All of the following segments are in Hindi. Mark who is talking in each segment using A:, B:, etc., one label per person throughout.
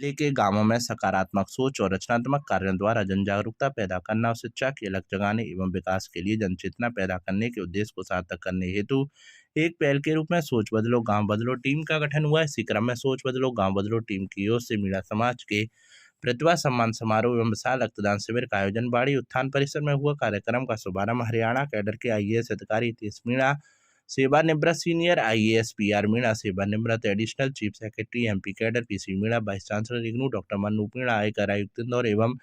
A: जिले के गांवों में सकारात्मक सोच और रचनात्मक कार्यों द्वारा जन जागरूकता पैदा करना और शिक्षा की अलख जगाने एवं विकास के लिए जन चेतना पैदा करने के उद्देश्य को सार्थक करने हेतु एक पहल के रूप में सोच बदलो गांव बदलो टीम का गठन हुआ। इसी क्रम में सोच बदलो गांव बदलो टीम की ओर से मीणा समाज के प्रतिभा सम्मान समारोह एवं विशाल रक्तदान शिविर का आयोजन बाड़ी उत्थान परिसर में हुआ। कार्यक्रम का शुभारंभ हरियाणा कैडर के आईएएस अधिकारी हितेश मीणा, सेवानिवृत्त सीनियर आईएएस पीआर मीणा, सेवानिवृत्त additional chief secretary MP cadre PC Meena, vice chancellor IGNOU doctor Mannu Meena, आयकर आयुक्त इंदौर एवं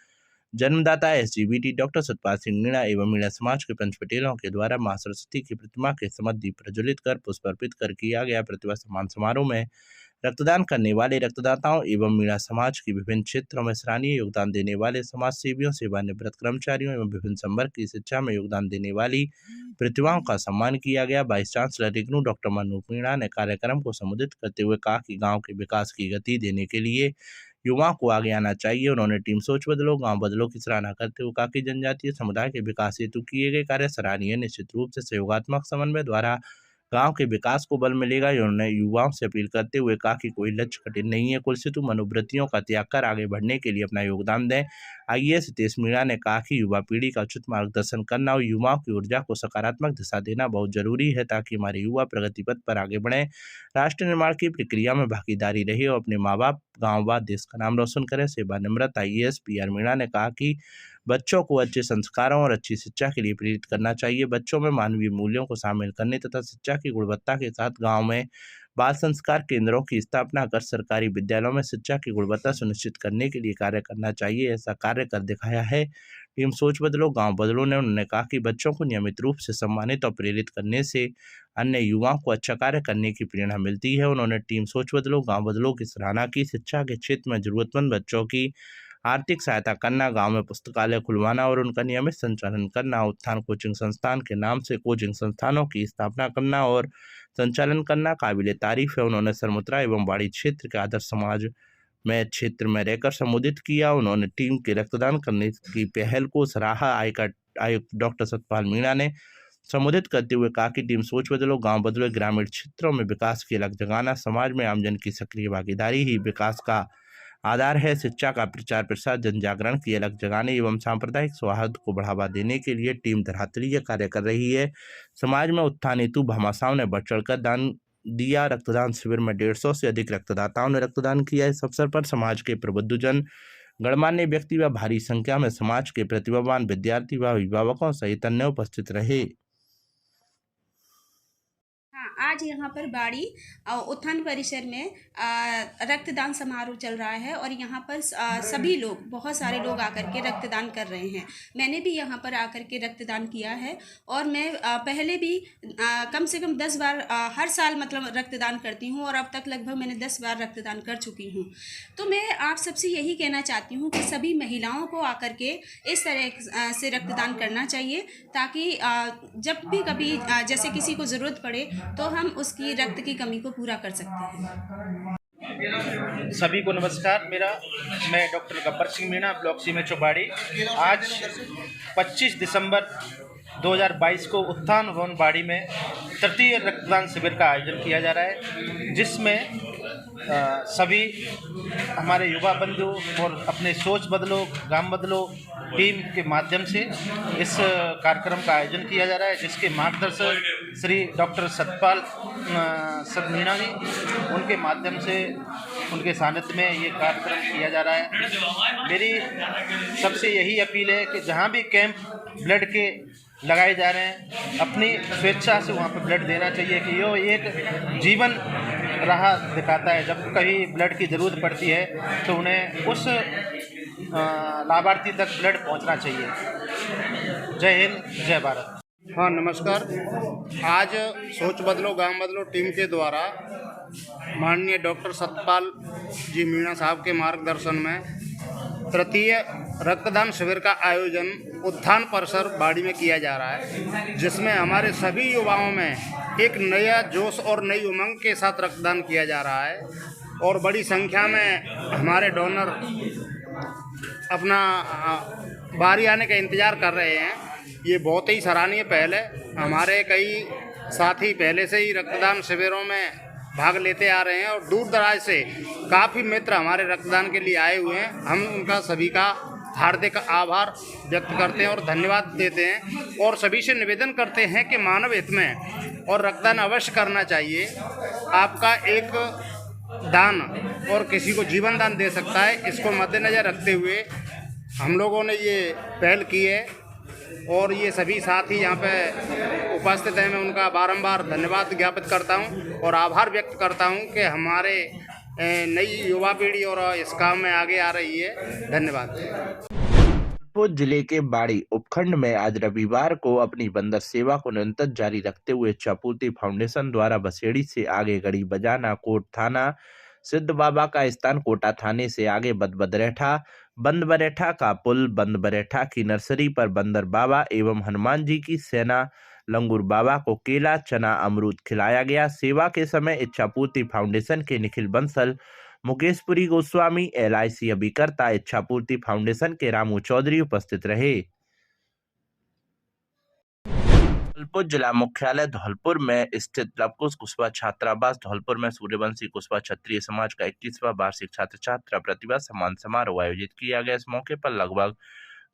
A: जन्मदाता एसजीबीटी डॉक्टर सतपाल सिंह मीणा एवं मीणा समाज के पंच पटेलों के द्वारा मां सरस्वती की प्रतिमा के समक्ष दीप प्रज्वलित कर पुष्प अर्पित कर किया गया। प्रतिभा सम्मान समारोह में रक्तदान करने वाले रक्तदाताओं एवं मीणा समाज की विभिन्न क्षेत्रों में सराहनीय योगदान देने वाले समाज सेवियों, सेवानिवृत्त कर्मचारियों एवं विभिन्न संवर्ग की शिक्षा में योगदान देने वाली प्रतिभाओं का सम्मान किया गया। Vice chancellor IGNOU doctor Mannu Meena ने कार्यक्रम को संबोधित करते हुए कहा कि गांव के विकास की गति देने के लिए युवाओं को आगे आना चाहिए। उन्होंने टीम सोच बदलो गांव बदलो की सराहना करते हुए कहा कि जनजातीय समुदाय के विकास हेतु किए गए कार्य सराहनीय। निश्चित रूप से सहयोगात्मक समन्वय द्वारा गांव के विकास को बल मिलेगा। उन्होंने युवाओं से अपील करते हुए कहा कि कोई लक्ष्य कठिन नहीं है, कुलसितु मनोवृत्तियों का त्याग कर आगे बढ़ने के लिए अपना योगदान दें। आईएएस हितेश मीणा ने कहा कि युवा पीढ़ी का उचित मार्गदर्शन करना और युवाओं की ऊर्जा को सकारात्मक दिशा देना बहुत जरूरी है ताकि हमारे युवा प्रगति पथ पर आगे बढ़ें, राष्ट्र निर्माण की प्रक्रिया में भागीदारी रहे और अपने माँ बाप, गाँव व देश का नाम रोशन करें। सेवानिवृत्त आईएएस पीआर मीणा ने कहा कि बच्चों को अच्छे संस्कारों और अच्छी शिक्षा के लिए प्रेरित करना चाहिए। बच्चों में मानवीय मूल्यों को शामिल करने तथा शिक्षा की गुणवत्ता के साथ गांव में बाल संस्कार केंद्रों की स्थापना कर सरकारी विद्यालयों में शिक्षा की गुणवत्ता सुनिश्चित करने के लिए कार्य करना चाहिए। ऐसा कार्य कर दिखाया है टीम सोच बदलो गांव बदलो ने। उन्होंने कहा कि बच्चों को नियमित रूप से सम्मानित और प्रेरित करने से अन्य युवाओं को अच्छा कार्य करने की प्रेरणा मिलती है। उन्होंने टीम सोच बदलो गांव बदलो की सराहना की। शिक्षा के क्षेत्र में जरूरतमंद बच्चों की आर्थिक सहायता करना, गांव में पुस्तकालय खुलवाना और उनका नियमित संचालन करना, उत्थान कोचिंग संस्थान के नाम से कोचिंग संस्थानों की स्थापना करना और संचालन करना काबिले तारीफ है। उन्होंने सरमुत्रा एवं बाड़ी क्षेत्र के आदर्श समाज में क्षेत्र में रहकर संबोधित किया। उन्होंने टीम के रक्तदान करने की पहल को सराहा। आयुक्त डॉक्टर सतपाल मीणा ने संबोधित करते हुए कहा कि टीम सोच बदलो गांव बदलो ग्रामीण क्षेत्रों में विकास की अलख जगाना, समाज में आमजन की सक्रिय भागीदारी ही विकास का आधार है। शिक्षा का प्रचार प्रसार, जन जागरण की अलख जगाने एवं सांप्रदायिक सौहार्द को बढ़ावा देने के लिए टीम धरातलीय कार्य कर रही है। समाज में उत्थान हेतु भामाशाहों ने बढ़ चढ़कर दान दिया। रक्तदान शिविर में 150 से अधिक रक्तदाताओं ने रक्तदान किया। इस अवसर पर समाज के प्रबुद्धजन, गणमान्य व्यक्ति व भारी संख्या में समाज के प्रतिभावान विद्यार्थी व अभिभावकों सहित अन्य उपस्थित रहे।
B: आज यहाँ पर बाड़ी उत्थान परिसर में रक्तदान समारोह चल रहा है और यहाँ पर सभी लोग, बहुत सारे लोग आकर के रक्तदान कर रहे हैं। मैंने भी यहाँ पर आकर के रक्तदान किया है और मैं पहले भी कम से कम 10 बार हर साल मतलब रक्तदान करती हूँ और अब तक लगभग मैंने 10 बार रक्तदान कर चुकी हूँ। तो मैं आप सबसे यही कहना चाहती हूँ कि सभी महिलाओं को आकर के इस तरह से रक्तदान करना चाहिए ताकि जब भी कभी जैसे किसी को ज़रूरत पड़े तो हम उसकी रक्त की कमी को पूरा कर सकते हैं।
C: सभी को नमस्कार। मैं डॉक्टर गब्बर सिंह मीणा, ब्लॉक सीमे चौबाड़ी। आज 25 दिसंबर 2022 को उत्थान भवन बाड़ी में तृतीय रक्तदान शिविर का आयोजन किया जा रहा है, जिसमें सभी हमारे युवा बंधु और अपने सोच बदलो गांव बदलो टीम के माध्यम से इस कार्यक्रम का आयोजन किया जा रहा है, जिसके मार्गदर्शक श्री डॉक्टर सतपाल मीणा जी, उनके माध्यम से उनके सानिध्य में ये कार्यक्रम किया जा रहा है। मेरी सबसे यही अपील है कि जहाँ भी कैंप ब्लड के लगाए जा रहे हैं, अपनी स्वेच्छा से वहाँ पर ब्लड देना चाहिए कि ये एक जीवन राह दिखाता है। जब कभी ब्लड की ज़रूरत पड़ती है तो उन्हें उस लाभार्थी तक ब्लड पहुंचना चाहिए। जय हिंद, जय भारत।
D: हाँ नमस्कार। आज सोच बदलो गांव बदलो टीम के द्वारा माननीय डॉक्टर सतपाल जी मीणा साहब के मार्गदर्शन में तृतीय रक्तदान शिविर का आयोजन उत्थान परिसर बाड़ी में किया जा रहा है, जिसमें हमारे सभी युवाओं में एक नया जोश और नई उमंग के साथ रक्तदान किया जा रहा है और बड़ी संख्या में हमारे डोनर अपना बारी आने का इंतज़ार कर रहे हैं। ये बहुत ही सराहनीय पहल है। हमारे कई साथी पहले से ही रक्तदान शिविरों में भाग लेते आ रहे हैं और दूर दराज से काफ़ी मित्र हमारे रक्तदान के लिए आए हुए हैं। हम उनका सभी का हार्दिक आभार व्यक्त करते हैं और धन्यवाद देते हैं और सभी से निवेदन करते हैं कि मानव हित में और रक्तदान अवश्य करना चाहिए। आपका एक दान और किसी को जीवन दान दे सकता है। इसको मद्देनज़र रखते हुए हम लोगों ने ये पहल की है और ये सभी साथी यहाँ पे उपस्थित हैं। मैं उनका बारंबार धन्यवाद ज्ञापित करता हूँ और आभार व्यक्त करता हूँ कि हमारे नई युवा पीढ़ी और इस काम में आगे आ रही है। धन्यवाद।
A: जौनपुर जिले के बाड़ी उपखंड में आज रविवार को अपनी बंदर सेवा को निरंतर जारी रखते हुए इच्छापूर्ति फाउंडेशन द्वारा बसेड़ी से आगे गड़ी बजाना कोट थाना, सिद्ध बाबा का स्थान कोटा थाने से आगे बंदबरेठा का पुल, बंदबरेठा की नर्सरी पर बंदर बाबा एवं हनुमान जी की सेना लंगूर बाबा को केला, चना, अमरूद खिलाया गया। सेवा के समय इच्छापूर्ति फाउंडेशन के निखिल बंसल, मुकेशपुरी गोस्वामी, LIC अभिकर्ता, इच्छापूर्ति फाउंडेशन के रामू चौधरी उपस्थित रहे। धौलपुर जिला मुख्यालय धौलपुर में स्थित लवकुश कुशवाहा छात्रावास धौलपुर में सूर्यवंशी कुशवाहा क्षत्रिय समाज का 21वां वार्षिक छात्र छात्रा प्रतिभा सम्मान समारोह आयोजित किया गया। इस मौके पर लगभग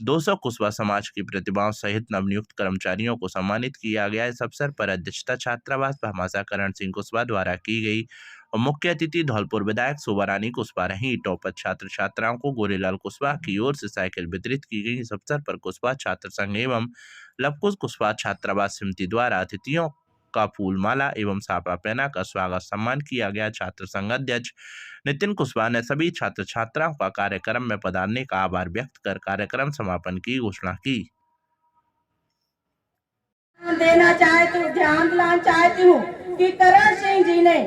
A: 200 कुशवाहा समाज की प्रतिभाओं सहित नवनियुक्त कर्मचारियों को सम्मानित किया गया। इस अवसर पर अध्यक्षता छात्रावास भामाशाह करण सिंह कुशवाहा द्वारा की गई और मुख्य अतिथि धौलपुर विधायक शोभा रानी कुशवाहा रही। टॉपर छात्र छात्राओं को गोरेलाल कुशवाहा की ओर से साइकिल वितरित की गई। इस अवसर पर कुशवाहा छात्र संघ एवं लवकुश कुशवाहा छात्रावास समिति द्वारा अतिथियों का फूल माला एवं साफा पहना कर स्वागत सम्मान किया गया। छात्र संघ अध्यक्ष नितिन कुशवाहा ने सभी छात्र छात्राओं का कार्यक्रम में पधारने का आभार व्यक्त कर कार्यक्रम समापन की घोषणा की।
E: देना ध्यान दिलाना चाहती हूँ कि करण सिंह जी ने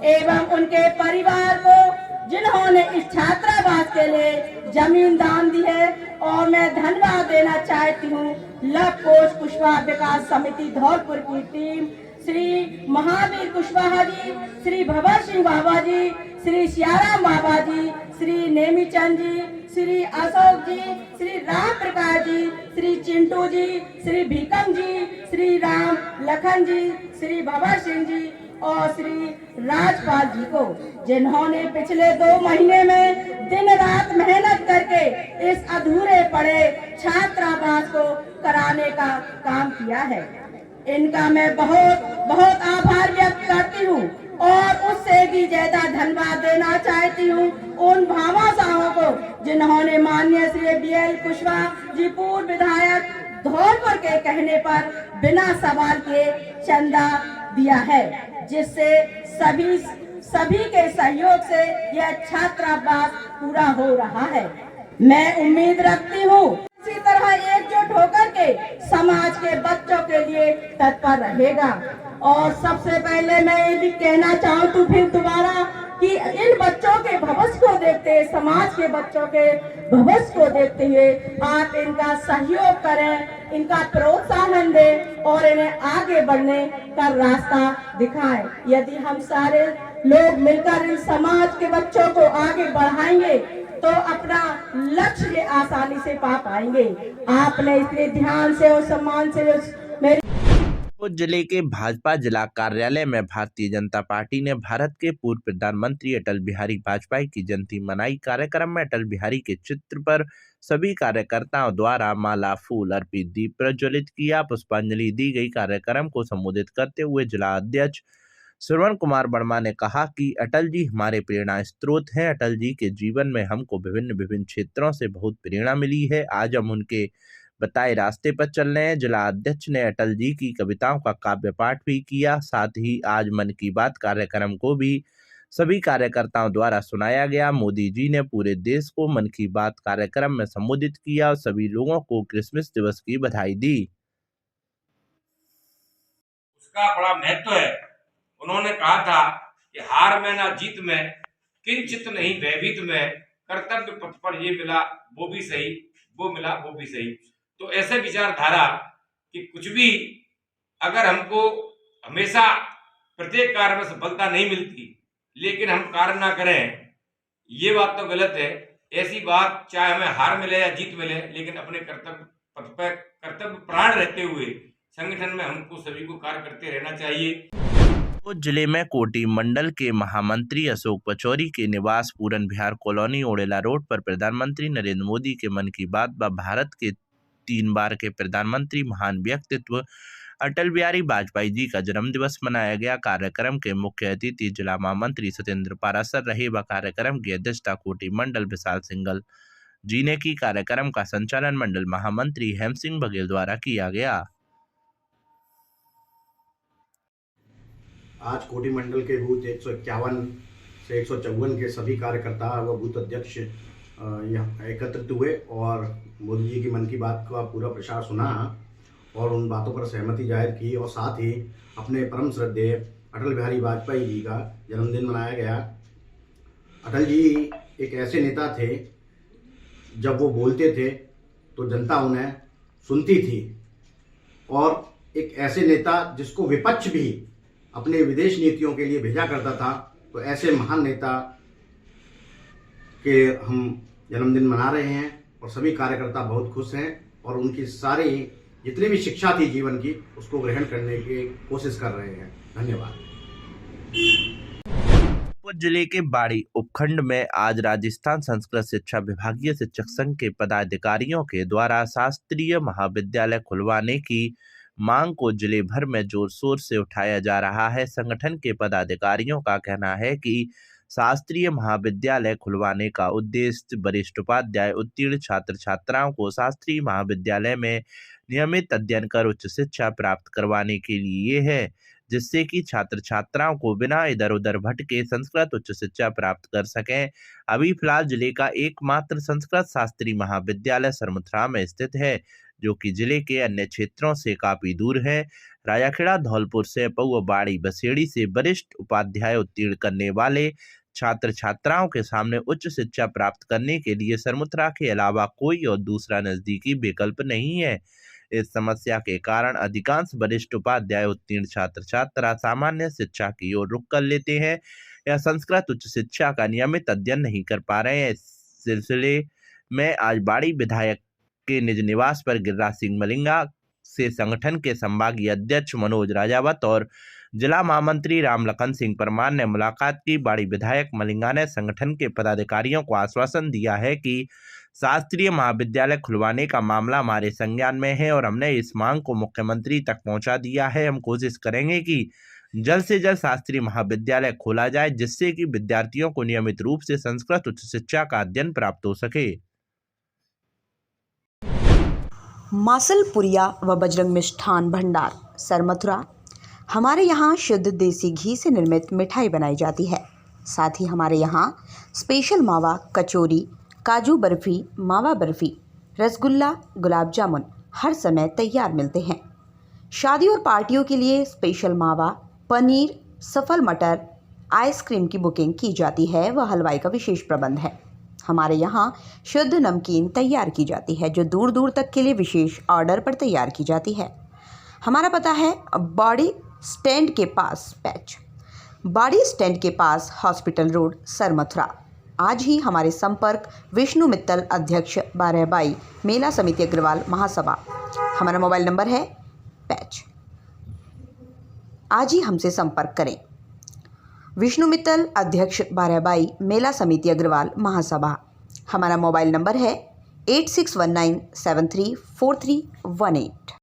E: एवं उनके परिवार को जिन्होंने इस छात्रावास के लिए जमीन दान दी है और मैं धन्यवाद देना चाहती हूँ लवकुश कुशवाहा विकास समिति धौलपुर की टीम, श्री महावीर कुशवाहा जी, श्री भवर सिंह बाबा जी, श्री सियाराम बाबा जी, श्री नेमीचंद जी, श्री अशोक जी, श्री राम प्रकाश जी, श्री चिंटू जी, श्री भीकम जी, श्री राम लखन जी, श्री भवर सिंह जी और श्री राजपाल जी को, जिन्होंने पिछले 2 महीने में दिन रात मेहनत करके इस अधूरे पड़े छात्रावास को कराने का काम किया है। इनका मैं बहुत बहुत आभार व्यक्त करती हूँ और उससे भी ज्यादा धन्यवाद देना चाहती हूँ उन भामाशाहों को जिन्होंने माननीय श्री BL कुशवाहा जी पूर्व विधायक धौलपुर के कहने पर बिना सवाल के चंदा दिया है, जिससे सभी के सहयोग से यह छात्रावास पूरा हो रहा है। मैं उम्मीद रखती हूँ इसी तरह एकजुट होकर के समाज के बच्चों के लिए तत्पर रहेगा। और सबसे पहले मैं ये भी कहना चाहूँ तो फिर दोबारा कि इन बच्चों के भविष्य को देखते हुए, समाज के बच्चों के भविष्य को देखते हुए आप इनका सहयोग करें, इनका प्रोत्साहन दें और इन्हें आगे बढ़ने का रास्ता दिखाएं। यदि हम सारे लोग मिलकर इन समाज के बच्चों को आगे बढ़ाएंगे तो अपना लक्ष्य आसानी से पा पाएंगे। आपने इसलिए ध्यान से और सम्मान से मेरी
A: जिले के भाजपा जिला कार्यालय में भारतीय जनता पार्टी ने भारत के पूर्व प्रधानमंत्री अटल बिहारी वाजपेयी की जयंती मनाई। कार्यक्रम में अटल बिहारी के चित्र पर सभी कार्यकर्ताओं द्वारा माला, फूल अर्पित, दीप प्रज्वलित किया, पुष्पांजलि दी गई। कार्यक्रम को संबोधित करते हुए जिला अध्यक्ष श्रवण कुमार वर्मा ने कहा कि अटल जी हमारे प्रेरणा स्रोत हैं। अटल जी के जीवन में हमको विभिन्न क्षेत्रों से बहुत प्रेरणा मिली है। आज हम उनके बताए रास्ते पर चल रहे हैं। जिला अध्यक्ष ने अटल जी की कविताओं का काव्य पाठ भी किया। साथ ही आज मन की बात कार्यक्रम को भी सभी कार्यकर्ताओं द्वारा सुनाया गया। मोदी जी ने पूरे देश को मन की बात कार्यक्रम में संबोधित किया और सभी लोगों को क्रिसमस दिवस की बधाई दी।
F: उसका बड़ा महत्व है। उन्होंने कहा था कि हार में ना जीत में, किंचित नहीं भयभीत में, कर्तव्य पथ पर ये मिला वो भी सही, वो मिला वो भी सही। तो ऐसे विचारधारा कि कुछ भी अगर हमको हमेशा प्रत्येक कार्य में सफलता नहीं मिलती लेकिन हम कार्य ना करें, ये बात तो गलत है। ऐसी बात चाहे हमें हार मिले या जीत मिले, लेकिन अपने कर्तव्य पथ पर कर्तव्य प्राण रहते हुए संगठन में हमको सभी को कार्य करते रहना चाहिए।
A: उस जिले में कोटी मंडल के महामंत्री अशोक पचौरी के निवास पूरन विहार कॉलोनी ओडेला रोड पर प्रधानमंत्री नरेंद्र मोदी के मन की बात व भारत के 3 बार के प्रधानमंत्री महान व्यक्तित्व अटल बिहारी वाजपेयी जी का जन्मदिवस मनाया गया। कार्यक्रम के मुख्य अतिथि जिला महामंत्री सत्येंद्र पारासर रहे व कार्यक्रम की अध्यक्षता कोटी मंडल विशाल सिंघल जी ने की। कार्यक्रम का संचालन मंडल महामंत्री हेम सिंह बघेल द्वारा किया गया।
G: आज कोटी मंडल के बूथ 151 से 154 के सभी कार्यकर्ता व बूथ अध्यक्ष यहाँ एकत्रित हुए और मोदी जी की मन की बात का पूरा प्रचार सुना और उन बातों पर सहमति जाहिर की और साथ ही अपने परम श्रद्धेय अटल बिहारी वाजपेयी जी का जन्मदिन मनाया गया। अटल जी एक ऐसे नेता थे, जब वो बोलते थे तो जनता उन्हें सुनती थी और एक ऐसे नेता जिसको विपक्ष भी अपने विदेश नीतियों के लिए भेजा करता था। तो ऐसे महान नेता के हम जन्मदिन मना रहे हैं और सभी कार्यकर्ता बहुत खुश हैं और उनकी सारी जितनी भी शिक्षा थी जीवन की उसको ग्रहण करने की कोशिश कर रहे हैं। धन्यवाद।
A: जिले के बाड़ी उपखंड में आज राजस्थान संस्कृत शिक्षा विभागीय शिक्षक संघ के पदाधिकारियों के द्वारा शास्त्रीय महाविद्यालय खुलवाने की मांग को जिले भर में जोर शोर से उठाया जा रहा है। संगठन के पदाधिकारियों का कहना है कि शास्त्रीय महाविद्यालय खुलवाने का उद्देश्य वरिष्ठ उपाध्याय उत्तीर्ण छात्र छात्राओं को शास्त्रीय महाविद्यालय में नियमित अध्ययन कर उच्च शिक्षा प्राप्त करवाने के लिए है, जिससे कि छात्र छात्राओं को बिना इधर उधर भटके संस्कृत उच्च शिक्षा प्राप्त कर सकें। अभी फिलहाल जिले का एकमात्र संस्कृत शास्त्री महाविद्यालय सरमुथरा में स्थित है, जो कि जिले के अन्य क्षेत्रों से काफी दूर है। राजाखेड़ा, धौलपुर से पऊ बाड़ी बसेड़ी से वरिष्ठ उपाध्याय उत्तीर्ण करने वाले छात्र छात्राओं के सामने उच्च शिक्षा प्राप्त करने के लिए सरमुथरा के अलावा कोई और दूसरा नजदीकी विकल्प नहीं है। इस समस्या के कारण अधिकांश वरिष्ठ उपाध्याय उत्तीर्ण छात्र छात्रा सामान्य शिक्षा की ओर रुख कर लेते हैं या संस्कृत उच्च शिक्षा का नियमित अध्ययन नहीं कर पा रहे हैं। इस सिलसिले में आज बाड़ी विधायक के निज निवास पर गिरिराज सिंह मलिंगा से संगठन के संभागीय अध्यक्ष मनोज राजावत और जिला महामंत्री रामलखन सिंह परमार ने मुलाकात की। बाड़ी विधायक मलिंगा ने संगठन के पदाधिकारियों को आश्वासन दिया है कि शास्त्रीय महाविद्यालय खुलवाने का मामला हमारे संज्ञान में है और हमने इस मांग को मुख्यमंत्री तक पहुंचा दिया है। हम कोशिश करेंगे कि जल्द से जल्द शास्त्रीय महाविद्यालय खोला जाए, जिससे कि विद्यार्थियों को नियमित रूप से संस्कृत उच्च शिक्षा का अध्ययन प्राप्त हो सके।
H: मासलपुरिया व बजरंग मिष्ठान भंडार सरमथुरा। हमारे यहाँ शुद्ध देसी घी से निर्मित मिठाई बनाई जाती है। साथ ही हमारे यहाँ स्पेशल मावा कचौरी, काजू बर्फ़ी, मावा बर्फ़ी, रसगुल्ला, गुलाब जामुन हर समय तैयार मिलते हैं। शादी और पार्टियों के लिए स्पेशल मावा, पनीर, सफल मटर, आइसक्रीम की बुकिंग की जाती है व हलवाई का विशेष प्रबंध है। हमारे यहाँ शुद्ध नमकीन तैयार की जाती है, जो दूर दूर तक के लिए विशेष ऑर्डर पर तैयार की जाती है। हमारा पता है बाड़ी स्टैंड के पास पैच, बाड़ी स्टैंड के पास हॉस्पिटल रोड, सरमथुरा। आज ही हमारे संपर्क विष्णु मित्तल, अध्यक्ष 12/22 मेला समिति अग्रवाल महासभा। हमारा मोबाइल नंबर है पैच। आज ही हमसे संपर्क करें। विष्णु मित्तल, अध्यक्ष 12/22 मेला समिति अग्रवाल महासभा। हमारा मोबाइल नंबर है 8619734318।